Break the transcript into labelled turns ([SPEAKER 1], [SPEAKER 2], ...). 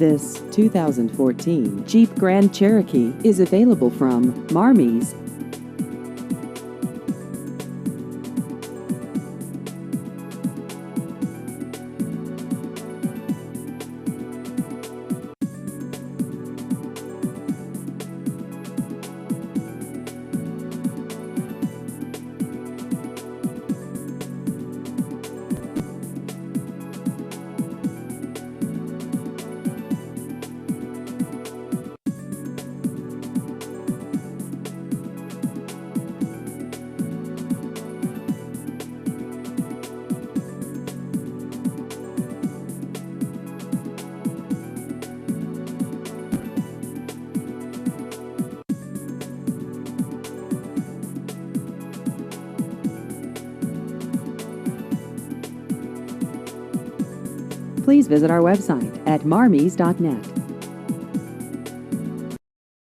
[SPEAKER 1] This 2014 Jeep Grand Cherokee is available from Marmies. Please visit our website at marmies.net.